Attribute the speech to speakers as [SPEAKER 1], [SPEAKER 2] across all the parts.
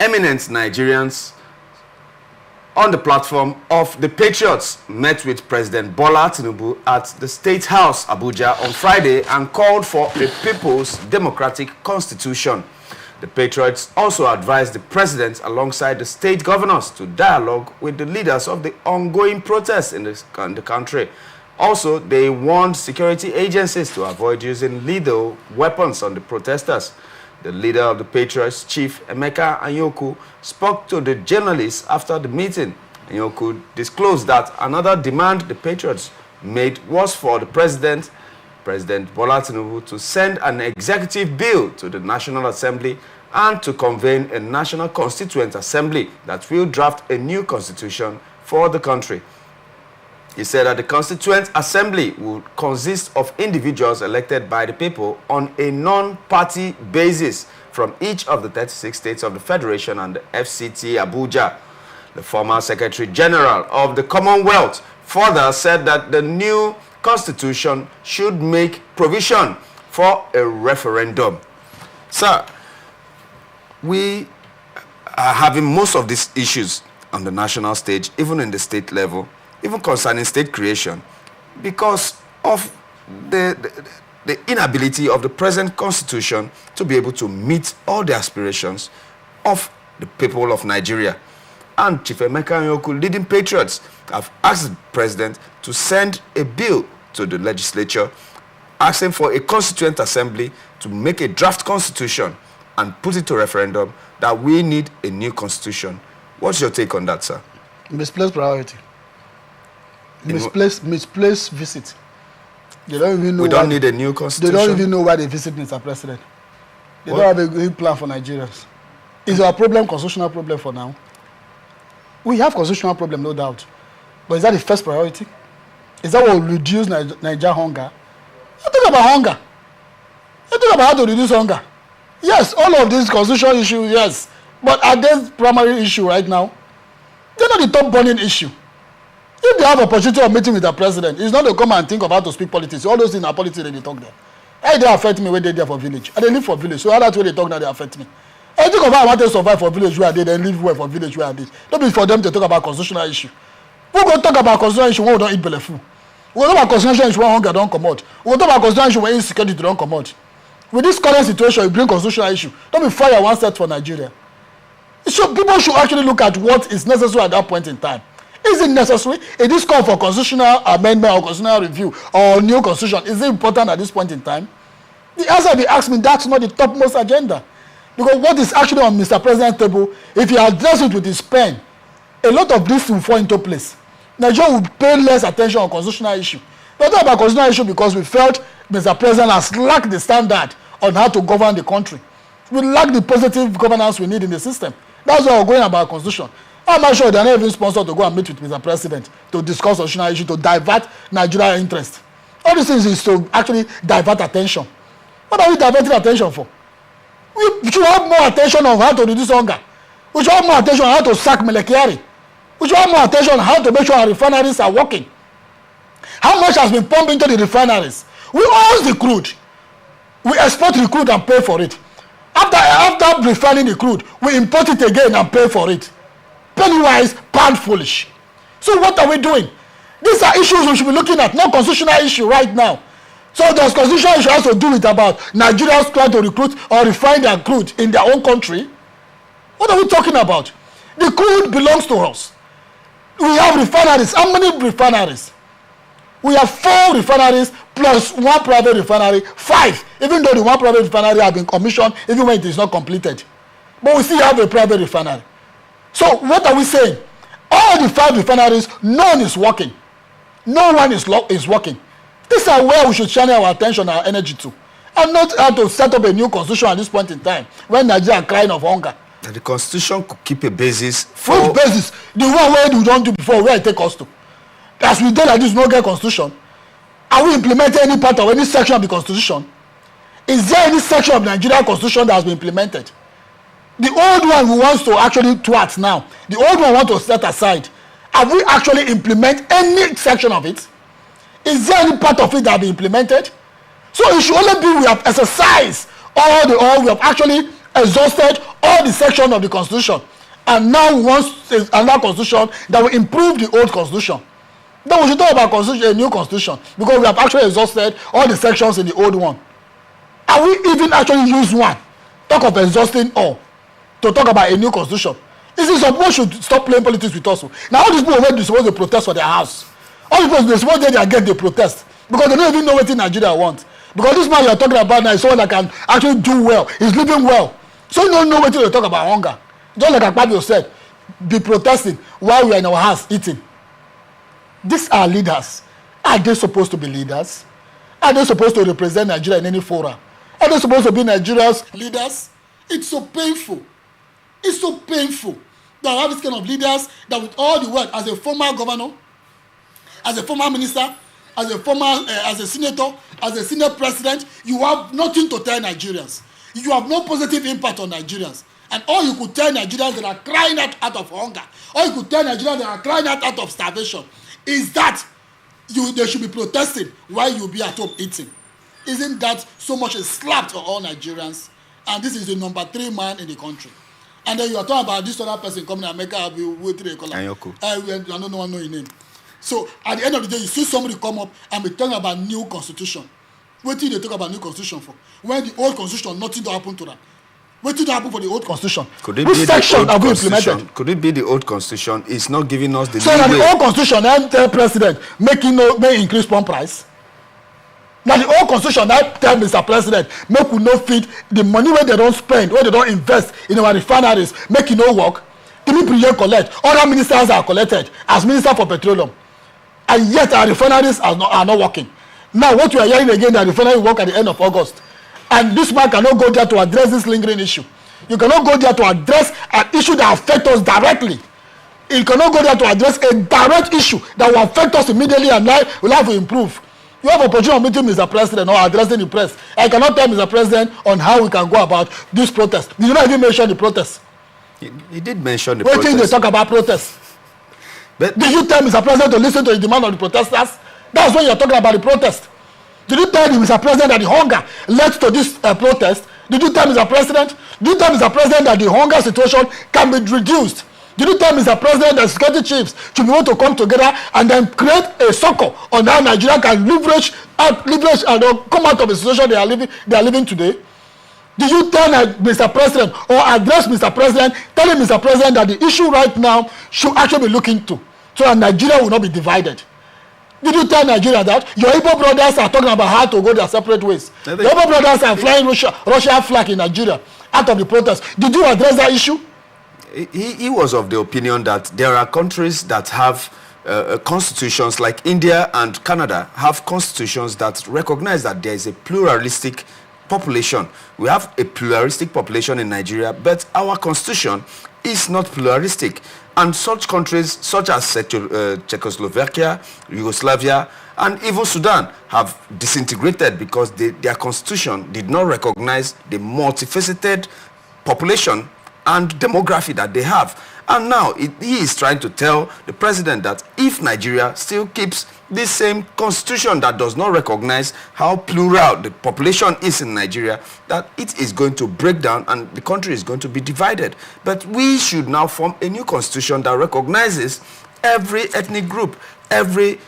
[SPEAKER 1] eminent Nigerians on the platform of the Patriots met with President Bola Tinubu at the State House, Abuja, on Friday and called for a people's democratic constitution. The Patriots also advised the president alongside the state governors to dialogue with the leaders of the ongoing protests in the country. Also, they warned security agencies to avoid using lethal weapons on the protesters. The leader of the Patriots, Chief Emeka Anyaoku, spoke to the journalists after the meeting. Anyaoku disclosed that another demand the Patriots made was for the President Bola Tinubu, to send an executive bill to the National Assembly and to convene a National Constituent Assembly that will draft a new constitution for the country. He said that the Constituent Assembly would consist of individuals elected by the people on a non-party basis from each of the 36 states of the Federation and the FCT Abuja. The former Secretary General of the Commonwealth further said that the new constitution should make provision for a referendum. Sir, we are having most of these issues on the national stage, even in the state level, even concerning state creation, because of the inability of the present constitution to be able to meet all the aspirations of the people of Nigeria. And Chief Emeka Anyaoku, leading Patriots, have asked the president to send a bill to the legislature asking for a constituent assembly to make a draft constitution and put it to referendum that we need a new constitution. What's your take on that, sir?
[SPEAKER 2] Misplaced priority. Misplaced visit. They don't even know.
[SPEAKER 1] We don't need a new constitution.
[SPEAKER 2] They don't even know why they visit Mr. President. They don't have a good plan for Nigerians. Is our problem constitutional problem for now? We have constitutional problem, no doubt. But is that the first priority? Is that what will reduce Niger hunger? You talk about hunger. You talk about how to reduce hunger. Yes, all of these constitutional issues, yes. But are they primary issue right now? They're not the top burning issue. If they have opportunity of meeting with the president, it's not to come and think of how to speak politics. All those things are politics they talk there. How they affect me when they're there for village? And they live for village. So how that way they talk now they affect me. I think of how I want to survive for village where I did and live well for village where I did. Don't be for them to talk about constitutional issue. We're going to talk about constitutional issue when we don't eat belly food. We'll talk about constitutional issue when hunger don't come out. We'll talk about constitutional issue when insecurity don't come out. With this current situation, you bring constitutional issue. Don't be fire one set for Nigeria. So people should actually look at what is necessary at that point in time. Is it necessary? Is this call for constitutional amendment or constitutional review or new constitution? Is it important at this point in time? The answer they ask me, that's not the topmost agenda. Because what is actually on Mr. President's table, if he address it with his pen, a lot of this will fall into place. Nigeria will pay less attention on constitutional issue. We're talking about constitutional issue because we felt Mr. President has lacked the standard on how to govern the country. We lack the positive governance we need in the system. That's why we're going about constitution. I'm not sure they're not even sponsored to go and meet with Mr. President to discuss constitutional issue, to divert Nigeria interest. All these things is to actually divert attention. What are we diverting attention for? We should have more attention on how to reduce hunger. We should have more attention on how to sack Melekiari. We should have more attention on how to make sure our refineries are working. How much has been pumped into the refineries? We own the crude. We export the crude and pay for it. After refining the crude, we import it again and pay for it. Penny-wise, pound foolish. So what are we doing? These are issues we should be looking at, not constitutional issue right now. So does constitutional issue also do it about Nigerians trying to recruit or refine their crude in their own country? What are we talking about? The crude belongs to us. We have refineries. How many refineries? We have 4 refineries plus 1 private refinery, 5. Even though the 1 private refinery has been commissioned, even when it is not completed. But we still have a private refinery. So what are we saying? All the 5 refineries, none is working. No one is working. These are where we should channel our attention, our energy to. And not how to set up a new constitution at this point in time, when Nigeria are crying of hunger.
[SPEAKER 1] That the constitution could keep a basis for...
[SPEAKER 2] Which basis? The one where we don't do before, where it take us to. As we do like this, no get constitution. Are we implementing any part of any section of the constitution? Is there any section of the Nigerian constitution that has been implemented? The old one who wants to actually thwart now, the old one wants to set aside. Have we actually implemented any section of it? Is there any part of it that has been implemented? So it should only be we have exercised all we have actually exhausted all the sections of the constitution, and now wants another constitution that will improve the old constitution. Then we should talk about a new constitution, because we have actually exhausted all the sections in the old one. Are we even actually use one? Talk of exhausting all to talk about a new constitution. Is it some people should stop playing politics with us? Now all these people were supposed to protest for their house. All these people they're supposed to get the protest because they don't even know what in Nigeria want. Because this man you're talking about now is someone that can actually do well. He's living well. So you don't know what to talk about hunger. Just like Akpabio said, be protesting while we are in our house eating. These are leaders. Are they supposed to be leaders? Are they supposed to represent Nigeria in any forum? Are they supposed to be Nigeria's leaders? It's so painful. It's so painful that I have this kind of leaders that with all the world, as a former governor, as a former minister, as a former, as a senator, as a senate president, you have nothing to tell Nigerians. You have no positive impact on Nigerians. And all you could tell Nigerians that are crying out of hunger, all you could tell Nigerians that are crying out of starvation, is that they should be protesting while you be at home eating. Isn't that so much a slap to all Nigerians? And this is the number 3 man in the country. And then you are talking about this other person coming to America, I'll be waiting a color. I don't know his name. So at the end of the day, you see somebody come up and be talking about new constitution. What did they talk about new constitution for? When the old constitution, nothing to happen to that. What did happen for the old constitution? Which section have we implemented?
[SPEAKER 1] Could it be the old constitution is not giving us the
[SPEAKER 2] so that the old constitution then tell president may increase pump price? Now the old constitution that tell Mr. President make we no feed the money where they don't spend, where they don't invest in our refineries, make it no work. Timi collect, other ministers are collected as minister for petroleum, and yet our refineries are not working. Now what we are hearing again, that refinery work at the end of August, and this man cannot go there to address this lingering issue. You cannot go there to address an issue that affects us directly. You cannot go there to address a direct issue that will affect us immediately, and life will have to improve. You have an opportunity of meeting Mr. President or addressing the press. I cannot tell Mr. President on how we can go about this protest. Did you not even mention the protest?
[SPEAKER 1] He did mention the protest.
[SPEAKER 2] Wait till they talk about protest. But did you tell Mr. President to listen to the demand of the protesters? That's when you're talking about the protest. Did you tell Mr. President that the hunger led to this protest? Did you tell Mr. President? Did you tell Mr. President that the hunger situation can be reduced? Did you tell Mr. President that security chiefs should be able to come together and then create a circle on how Nigeria can leverage and come out of the situation they are living today? Did you tell Mr. President or address Mr. President, telling Mr. President that the issue right now should actually be looked into so that Nigeria will not be divided? Did you tell Nigeria that your Igbo brothers are talking about how to go their separate ways? Your Igbo brothers are flying Russia flag in Nigeria out of the protest. Did you address that issue?
[SPEAKER 1] He was of the opinion that there are countries that have constitutions, like India and Canada have constitutions that recognize that there is a pluralistic population. We have a pluralistic population in Nigeria, but our constitution is not pluralistic. And such countries such as Czechoslovakia, Yugoslavia, and even Sudan have disintegrated because their constitution did not recognize the multifaceted population and demography that they have. And now he is trying to tell the president that if Nigeria still keeps this same constitution that does not recognize how plural the population is in Nigeria, that it is going to break down and the country is going to be divided. But we should now form a new constitution that recognizes every ethnic group, every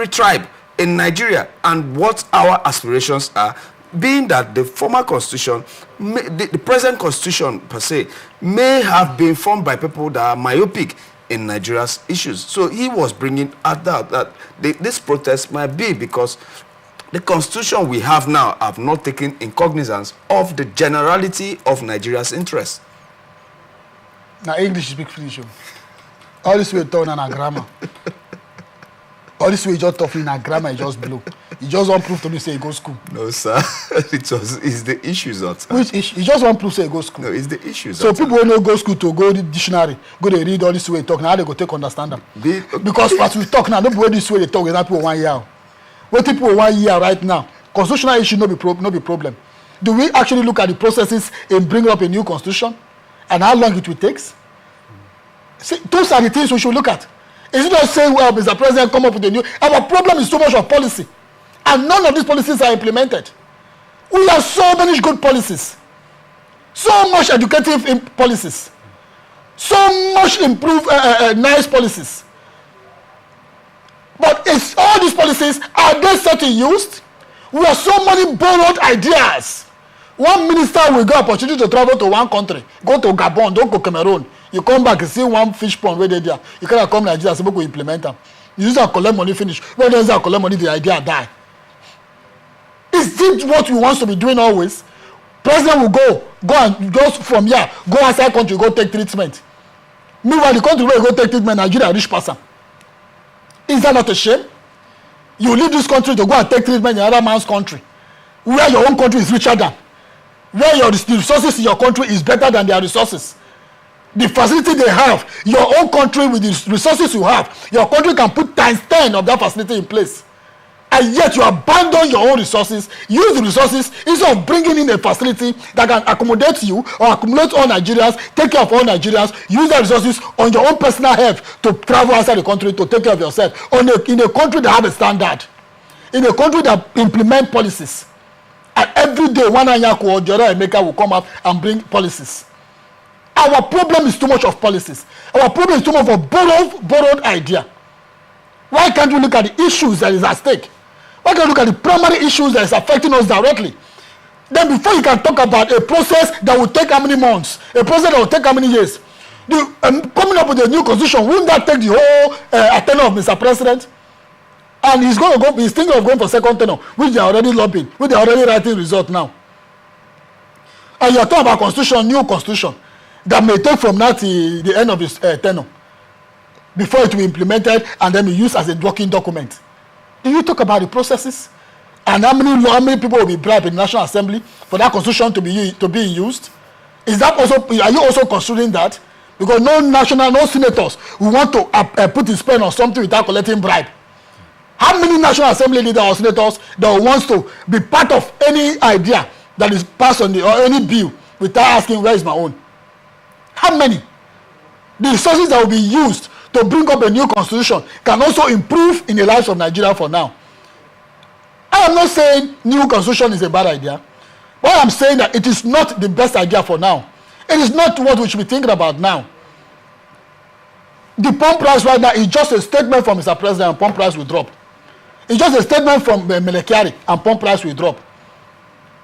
[SPEAKER 1] tribe in Nigeria, and what our aspirations are. Being that the former constitution, the present constitution per se, may have been formed by people that are myopic in Nigeria's issues. So he was bringing out that this protest might be because the constitution we have now have not taken in cognizance of the generality of Nigeria's interests.
[SPEAKER 2] Now English speak Finnish. All this way talking on grammar. All this way you just talking in grammar, you just blow. You just want proof to me say you go school.
[SPEAKER 1] No, sir. It's the issues outside.
[SPEAKER 2] Which issue? You just want proof say you go school.
[SPEAKER 1] No, it's the issues
[SPEAKER 2] so
[SPEAKER 1] outside.
[SPEAKER 2] People who no go school to go the dictionary, go they read all this way talk. Now how they go take understand them. Because as we talk now, nobody this way they talk. We're people 1 year. What people 1 year right now? Constitutional issue no be problem. Do we actually look at the processes in bringing up a new constitution and how long it will take? See, those are the things we should look at. Is it not saying, well, Mr. President, come up with a new... Our problem is so much of policy. And none of these policies are implemented. We have so many good policies. So much educative policies. So much improved, nice policies. But it's all these policies, are they set in use? We have so many borrowed ideas. One minister will get opportunity to travel to one country, go to Gabon, go to Cameroon. You come back and see one fish pond where they there. You cannot come to Nigeria, so we implement them. You use and collect money, finish. When there's a collect money, the idea die. Is it what we want to be doing always? President will go from here, go outside country, go take treatment. Meanwhile, the country where you go take treatment, Nigeria rich person. Is that not a shame? You leave this country to go and take treatment in another man's country, where your own country is richer than, where the resources in your country is better than their resources. The facility they have, your own country with the resources you have, your country can put times 10 of that facility in place. And yet you abandon your own resources, use the resources instead of bringing in a facility that can accommodate you or accommodate all Nigerians, take care of all Nigerians, use the resources on your own personal health to travel outside the country to take care of yourself. In a country that have a standard, in a country that implement policies. And every day, one Anyaku or Jora Emeka will come up and bring policies. Our problem is too much of policies. Our problem is too much of borrowed idea. Why can't we look at the issues that is at stake? Why can't we look at the primary issues that is affecting us directly? Then before you can talk about a process that will take how many months, a process that will take how many years, coming up with a new constitution, wouldn't that take the whole tenure of Mr. President? And he's thinking of going for second tenure, which they are already lobbying, which they are already writing result now. And you are talking about constitution, new constitution, that may take from now to the end of his tenure, before it will be implemented and then be used as a working document. Do you talk about the processes and how many people will be bribed in the National Assembly for that constitution to be used? Is that also, are you also considering that? Because no senators will want to put his pen on something without collecting bribe. How many National Assembly leaders or senators that wants to be part of any idea that is passed on or any bill without asking where is my own? How many? The resources that will be used to bring up a new constitution can also improve in the lives of Nigeria for now. I am not saying new constitution is a bad idea, but I am saying that it is not the best idea for now. It is not what we should be thinking about now. The pump price right now is just a statement from Mr. President and pump price will drop. It's just a statement from Melekiari and pump price will drop.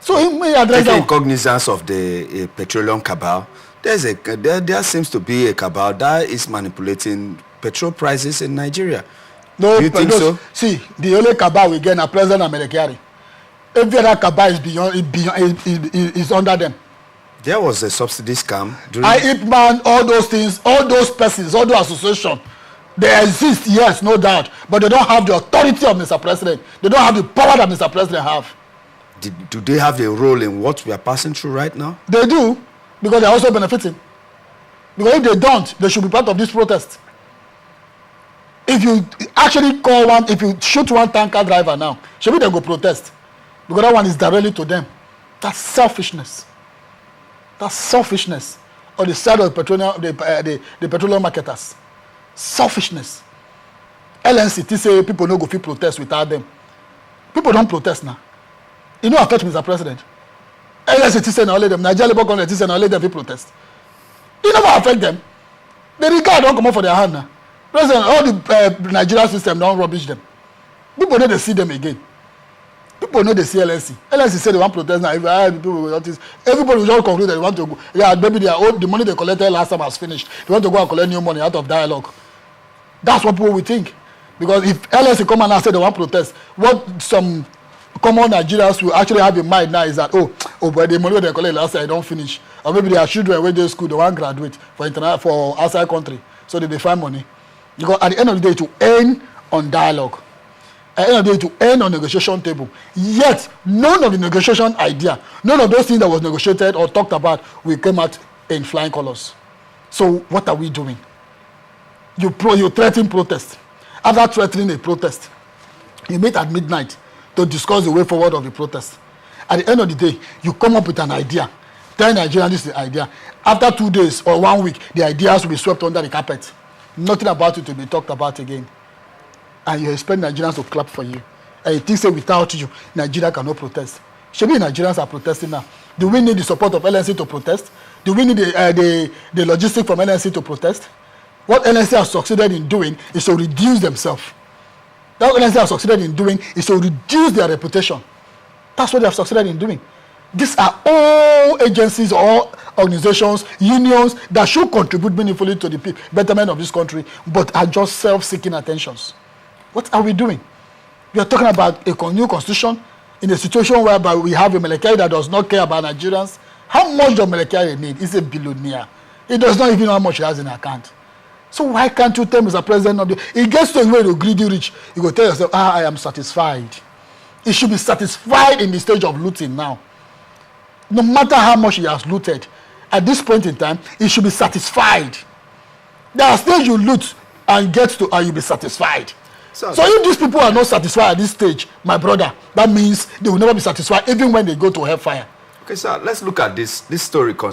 [SPEAKER 2] So he may address that.
[SPEAKER 1] Taking cognizance of the petroleum cabal, there seems to be a cabal that is manipulating petrol prices in Nigeria.
[SPEAKER 2] No,
[SPEAKER 1] do you think so?
[SPEAKER 2] See, the only cabal we get are President and Melekiari. Every other cabal is under them.
[SPEAKER 1] There was a subsidy scam.
[SPEAKER 2] IIPMAN, all those things, all those persons, all those associations, they exist, yes, no doubt, but they don't have the authority of Mr. President. They don't have the power that Mr. President have.
[SPEAKER 1] Do they have a role in what we are passing through right now?
[SPEAKER 2] They do, because they're also benefiting. Because if they don't, they should be part of this protest. If you actually if you shoot one tanker driver now, should they go protest? Because that one is directly to them. That's selfishness. That's selfishness on the side of the petroleum marketers. Selfishness. LNC say people no go fit protest without them. People don't protest now. You know affect Mr. President. LNC say now let them. Nigeria Labour Congress say now let them fit protest. It never affect them. The regard don't come up for their hand now. President, all the Nigerian system don't rubbish them. People know they see them again. People know they see LNC. LNC say they want protest now. Everybody will just conclude that they want to go. Yeah, maybe the money they collected last time has finished. They want to go and collect new money out of dialogue. That's what people will think. Because if LNC come and say they want protest, what some common Nigerians will actually have in mind now is that, but the money they collect last time don't finish. Or maybe their children when they school, they want to graduate for outside country. So they find money. Because at the end of the day, to end on dialogue. At the end of the day, to end on negotiation table. Yet, none of the negotiation idea, none of those things that was negotiated or talked about will come out in flying colors. So what are we doing? You threaten protest. After threatening a protest, you meet at midnight to discuss the way forward of the protest. At the end of the day, you come up with an idea. Tell Nigerians this is the idea. After 2 days or 1 week, the ideas will be swept under the carpet. Nothing about it will be talked about again. And you expect Nigerians to clap for you. And you think say without you, Nigeria cannot protest. Maybe Nigerians are protesting now. Do we need the support of LNC to protest? Do we need the logistics from LNC to protest? What LNC has succeeded in doing is to reduce themselves. That LNC has succeeded in doing is to reduce their reputation. That's what they have succeeded in doing. These are all agencies or organizations, unions that should contribute meaningfully to the betterment of this country, but are just self-seeking attentions. What are we doing? We are talking about a new constitution in a situation whereby we have a Melekari that does not care about Nigerians. How much does Melekari need? He's a billionaire. He does not even know how much he has in account. So why can't you tell Mr. President, it gets to a way to greedy rich, you go tell yourself, I am satisfied. He should be satisfied in the stage of looting now. No matter how much he has looted, at this point in time, he should be satisfied. There are stages you loot and get to, and you'll be satisfied. So if these people are not satisfied at this stage, my brother, that means they will never be satisfied even when they go to hellfire.
[SPEAKER 1] Okay, sir, let's look at this story